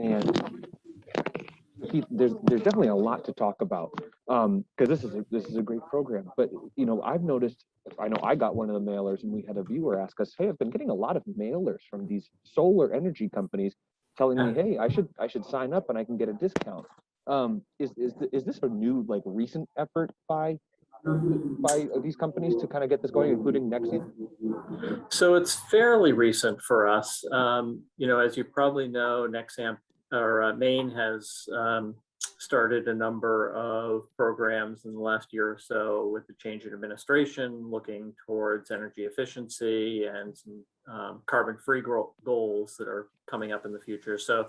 And Keith, there's definitely a lot to talk about because this is a great program. But you know, I've noticed. I know I got one of the mailers, and we had a viewer ask us, "Hey, I've been getting a lot of mailers from these solar energy companies telling me, hey, I should sign up and I can get a discount." Is this a new, like, recent effort by these companies to kind of get this going, including NexAmp? So it's fairly recent for us. You know, as you probably know, NexAmp or Maine has started a number of programs in the last year or so with the change in administration, looking towards energy efficiency and some carbon-free goals that are coming up in the future. So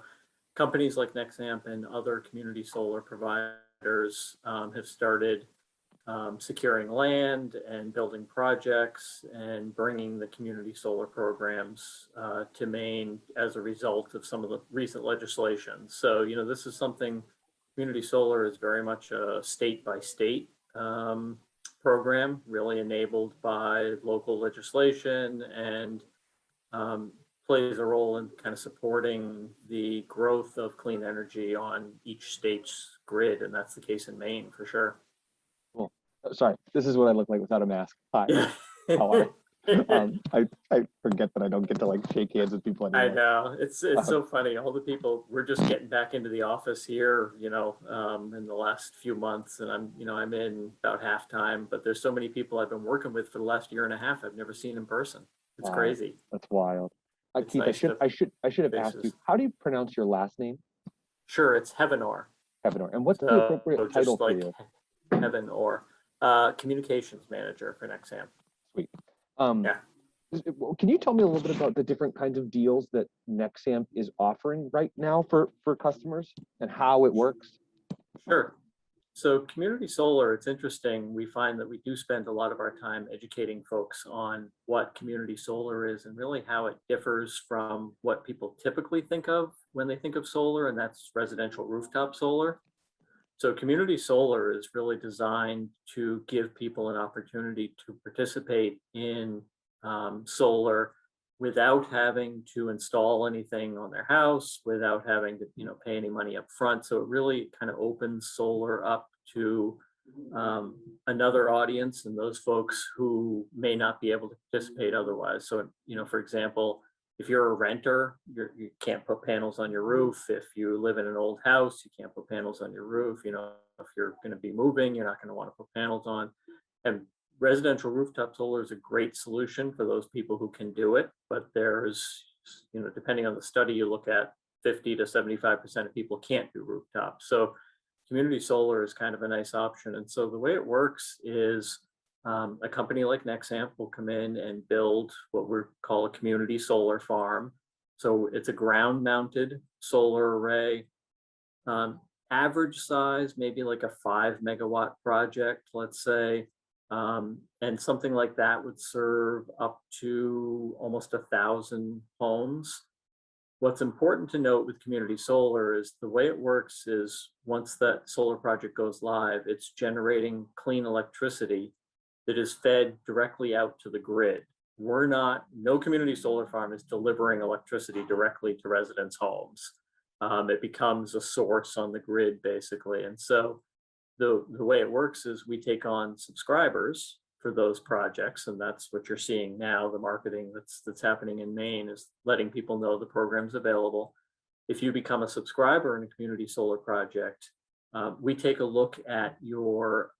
companies like NexAmp and other community solar providers have started securing land and building projects and bringing the community solar programs to Maine as a result of some of the recent legislation. So, you know, this is something, community solar is very much a state by state program, really enabled by local legislation, and plays a role in kind of supporting the growth of clean energy on each state's grid. And that's the case in Maine for sure. Sorry, this is what I look like without a mask. Hi, how are you? I forget that I don't get to, like, shake hands with people anymore. I know, it's so funny. All the people, we're just getting back into the office here, you know, in the last few months, and I'm in about halftime, but there's so many people I've been working with for the last year and a half I've never seen in person. It's crazy. That's wild. Keith, nice I should have asked you, how do you pronounce your last name? Sure, it's Hevenor. Hevenor. And what's the appropriate title for you? Hevenor. Communications manager for NexAmp. Sweet. Yeah. Can you tell me a little bit about the different kinds of deals that NexAmp is offering right now for customers and how it works? Sure. So community solar, it's interesting. We find that we do spend a lot of our time educating folks on what community solar is and really how it differs from what people typically think of when they think of solar, and that's residential rooftop solar. So community solar is really designed to give people an opportunity to participate in solar without having to install anything on their house, without having to, you know, pay any money up front. So it really kind of opens solar up to another audience and those folks who may not be able to participate otherwise. So, you know, for example, if you're a renter, you can't put panels on your roof. If you live in an old house, you can't put panels on your roof. You know, if you're going to be moving, you're not going to want to put panels on. And residential rooftop solar is a great solution for those people who can do it. But there's, you know, depending on the study you look at, 50 to 75% of people can't do rooftop. So community solar is kind of a nice option. And so the way it works is a company like NexAmp will come in and build what we call a community solar farm. So it's a ground mounted solar array, average size, maybe like a 5 megawatt project, let's say. And something like that would serve up to almost 1,000 homes. What's important to note with community solar is the way it works is once that solar project goes live, it's generating clean electricity that is fed directly out to the grid. No community solar farm is delivering electricity directly to residents' homes. It becomes a source on the grid, basically. And so the way it works is we take on subscribers for those projects, and that's what you're seeing now. The marketing that's happening in Maine is letting people know the program's available. If you become a subscriber in a community solar project, we take a look at your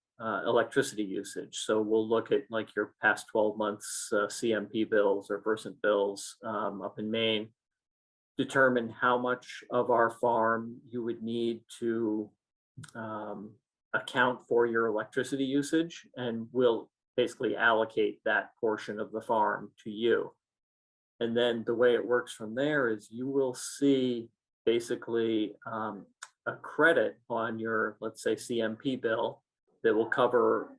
electricity usage. So we'll look at like your past 12 months CMP bills or Versant bills up in Maine, determine how much of our farm you would need to account for your electricity usage, and we'll basically allocate that portion of the farm to you. And then the way it works from there is you will see basically a credit on your, let's say, CMP bill that will cover,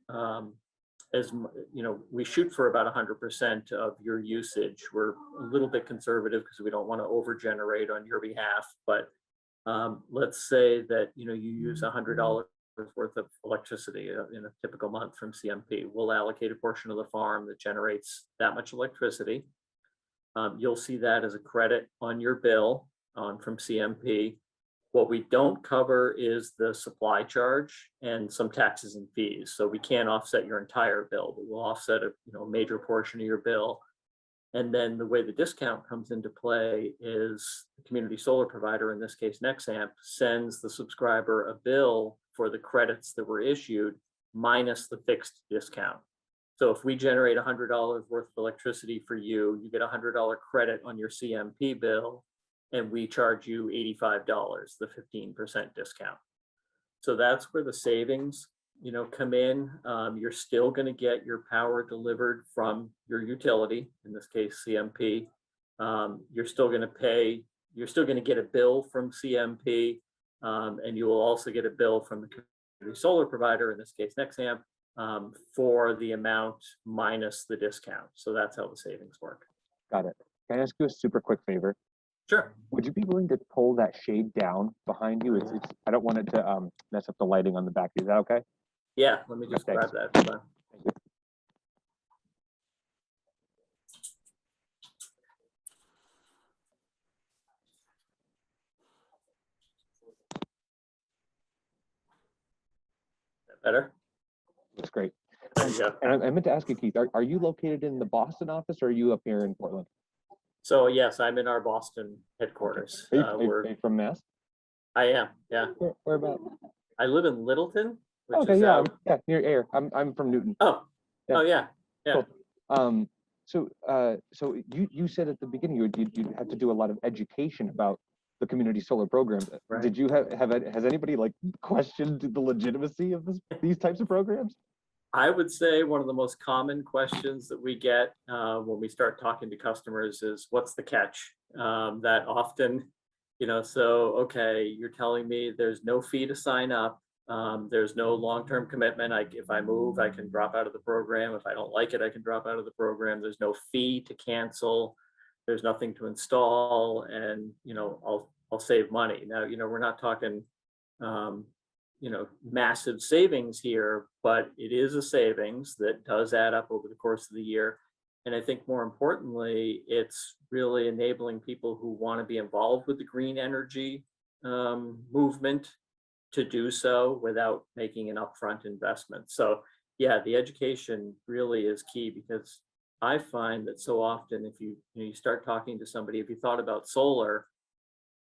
as you know, we shoot for about 100% of your usage. We're a little bit conservative because we don't want to over generate on your behalf, but let's say that, you know, you use $100 worth of electricity in a typical month from CMP. We'll allocate a portion of the farm that generates that much electricity. You'll see that as a credit on your bill from CMP. What we don't cover is the supply charge and some taxes and fees. So we can't offset your entire bill, but we'll offset a major portion of your bill. And then the way the discount comes into play is the community solar provider, in this case NexAmp, sends the subscriber a bill for the credits that were issued minus the fixed discount. So if we generate $100 worth of electricity for you, you get a $100 credit on your CMP bill, and we charge you $85, the 15% discount. So that's where the savings, come in. You're still going to get your power delivered from your utility, in this case CMP. You're still going to get a bill from CMP, and you will also get a bill from the community solar provider, in this case NexAmp, for the amount minus the discount. So that's how the savings work. Got it. Can I ask you a super quick favor? Sure. Would you be willing to pull that shade down behind you? It's I don't want it to mess up the lighting on the back. Is that okay? Yeah, let me just grab that. Hold on. Thank you. That better? That's great. There you go. And I meant to ask you, Keith, are you located in the Boston office, or are you up here in Portland? So yes, I'm in our Boston headquarters. Are you from Mass? I am, yeah. Where about? I live in Littleton, which Okay, is yeah, yeah, near Air. I'm from Newton. Oh, Yeah. oh yeah, yeah. Cool. So you said at the beginning you had to do a lot of education about the community solar program. Right. Did you has anybody like questioned the legitimacy of these types of programs? I would say one of the most common questions that we get when we start talking to customers is, what's the catch? That often, so, okay, you're telling me there's no fee to sign up. There's no long-term commitment. If I move, I can drop out of the program. If I don't like it, I can drop out of the program. There's no fee to cancel. There's nothing to install, and, I'll save money. Now, we're not talking, massive savings here, but it is a savings that does add up over the course of the year. And I think more importantly, it's really enabling people who want to be involved with the green energy movement to do so without making an upfront investment. So yeah, the education really is key, because I find that so often if you start talking to somebody, if you thought about solar,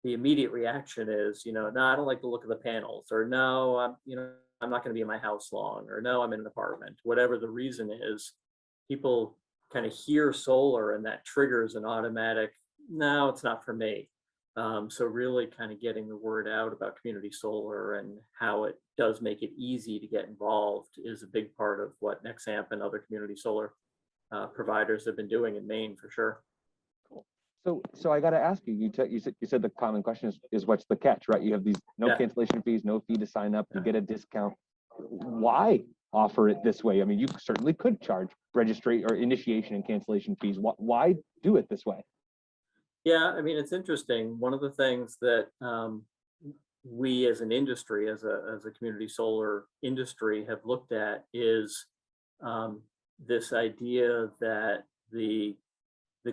the immediate reaction is, no, I don't like the look of the panels, or no, I'm not going to be in my house long, or no, I'm in an apartment. Whatever the reason is, people kind of hear solar and that triggers an automatic, no, it's not for me. So really kind of getting the word out about community solar and how it does make it easy to get involved is a big part of what NexAmp and other community solar providers have been doing in Maine, for sure. So I got to ask you. You said the common question is what's the catch, right? You have these no cancellation fees, no fee to sign up, you get a discount. Why offer it this way? I mean, you certainly could charge registry or initiation and cancellation fees. Why do it this way? Yeah, I mean, it's interesting. One of the things that we as an industry, as a community solar industry, have looked at is this idea that the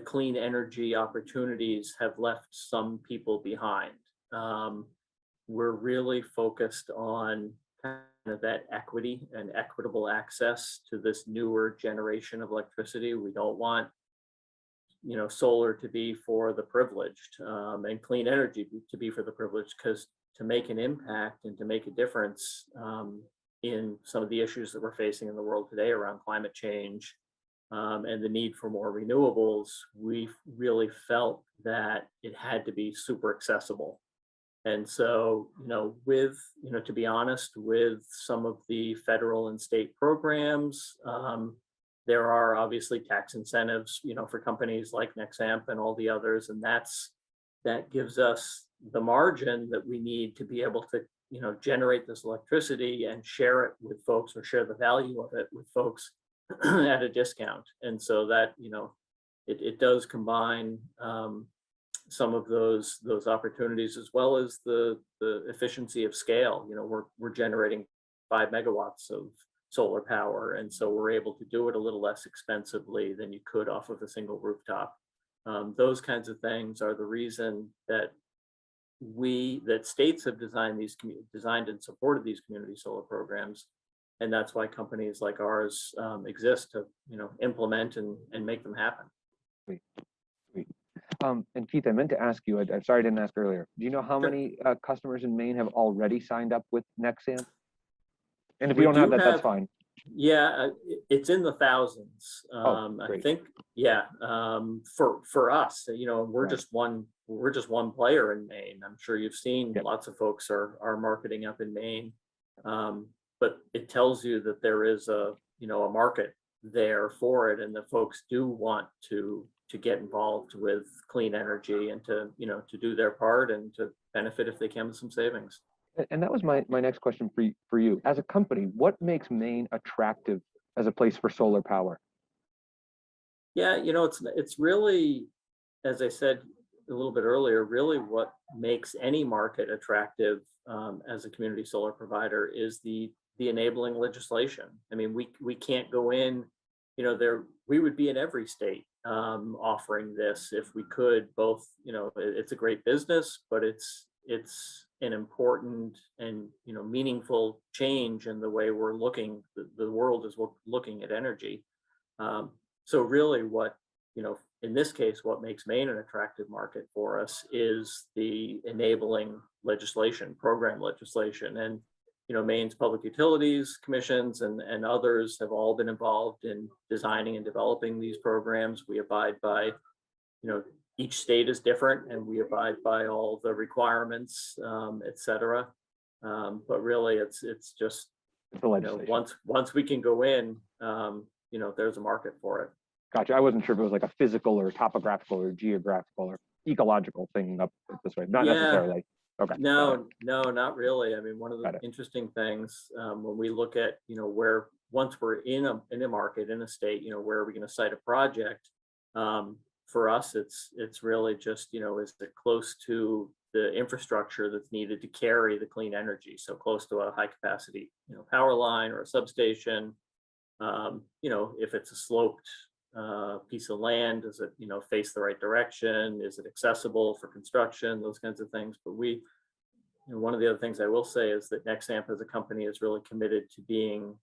clean energy opportunities have left some people behind. We're really focused on kind of that equity and equitable access to this newer generation of electricity. We don't want, solar to be for the privileged, and clean energy to be for the privileged, because to make an impact and to make a difference in some of the issues that we're facing in the world today around climate change, and the need for more renewables, we really felt that it had to be super accessible. And so, to be honest, with some of the federal and state programs, there are obviously tax incentives, for companies like NexAmp and all the others, and that gives us the margin that we need to be able to, generate this electricity and share it with folks, or share the value of it with folks at a discount. And so that, it does combine some of those opportunities, as well as the efficiency of scale. We're generating 5 megawatts of solar power, and so we're able to do it a little less expensively than you could off of a single rooftop. Those kinds of things are the reason that that states have designed and supported these community solar programs. And that's why companies like ours exist to, implement and make them happen. Sweet, sweet. And Keith, I meant to ask you, I'm sorry I didn't ask earlier. Do you know how Sure. many customers in Maine have already signed up with NexAmp? And if We you don't have do that, that's have- fine. Yeah, it's in the thousands. I great. think, yeah, for us, we're Right. just one player in Maine. I'm sure you've seen Yep. lots of folks are marketing up in Maine. But it tells you that there is a market there for it, and the folks do want to get involved with clean energy and to do their part and to benefit if they can with some savings. And that was my next question for you. As a company, what makes Maine attractive as a place for solar power? Yeah, it's really, as I said a little bit earlier, really what makes any market attractive as a community solar provider is the enabling legislation. I mean, we can't go in, we would be in every state offering this if we could. Both, it's a great business, but it's an important and meaningful change in the way we're looking. The world is looking at energy. So really, what in this case, what makes Maine an attractive market for us is the enabling legislation, program legislation, and Maine's public utilities commissions and others have all been involved in designing and developing these programs. We abide by, each state is different, and we abide by all the requirements, et cetera. But really, it's just The legislation. once we can go in, there's a market for it. Gotcha. I wasn't sure if it was like a physical or topographical or geographical or ecological thing up this way. Not Yeah. necessarily. Okay. No, not really. I mean, one of Got the it. interesting things when we look at, where once we're in a market, in a state, where are we going to site a project? For us, it's really just, is it close to the infrastructure that's needed to carry the clean energy? So close to a high capacity, power line or a substation. If it's a sloped piece of land, does it face the right direction? Is it accessible for construction? Those kinds of things. But one of the other things I will say is that NexAmp as a company is really committed to being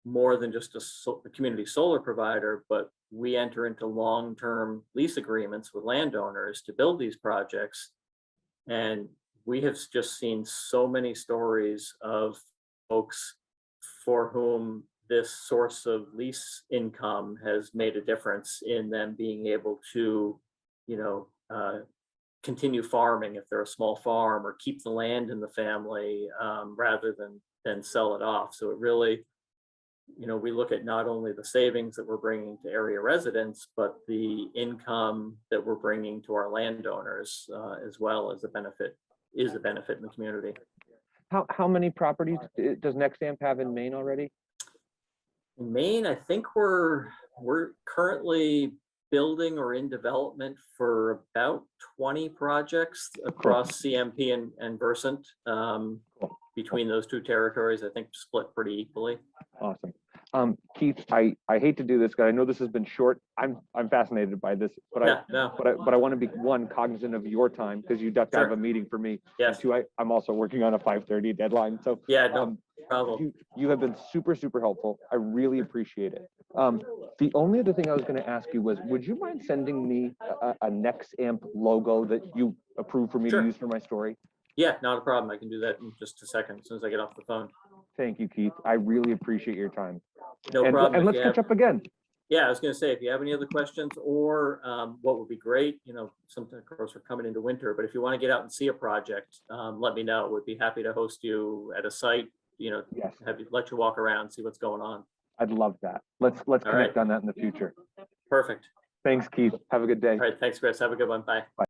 more than just a community solar provider, but we enter into long-term lease agreements with landowners to build these projects. And we have just seen so many stories of folks for whom this source of lease income has made a difference in them being able to, continue farming if they're a small farm, or keep the land in the family rather than sell it off. So it really, we look at not only the savings that we're bringing to area residents, but the income that we're bringing to our landowners as well as a benefit in the community. How many properties does NexAmp have in Maine already? In Maine, I think we're currently building or in development for about 20 projects across CMP and Versant. Between those two territories, I think split pretty equally. Awesome. Keith, I hate to do this because I know this has been short. I'm fascinated by this, but I want to be cognizant of your time, because you have to have a meeting for me. Yes. And I'm also working on a 5:30 deadline. So yeah, no problem. You have been super helpful. I really appreciate it. The only other thing I was going to ask you was, would you mind sending me a NexAmp logo that you approve for me to use for my story? Yeah, not a problem. I can do that in just a second as soon as I get off the phone. Thank you, Keith. I really appreciate your time. No problem. And let's catch up again. Yeah, I was going to say, if you have any other questions, or what would be great, sometimes of course we're coming into winter, but if you want to get out and see a project, let me know. We'd be happy to host you at a site, Yes. let you walk around, see what's going on. I'd love that. Let's connect on that in the future. Perfect. Thanks, Keith. Have a good day. All right. Thanks, Chris. Have a good one. Bye. Bye.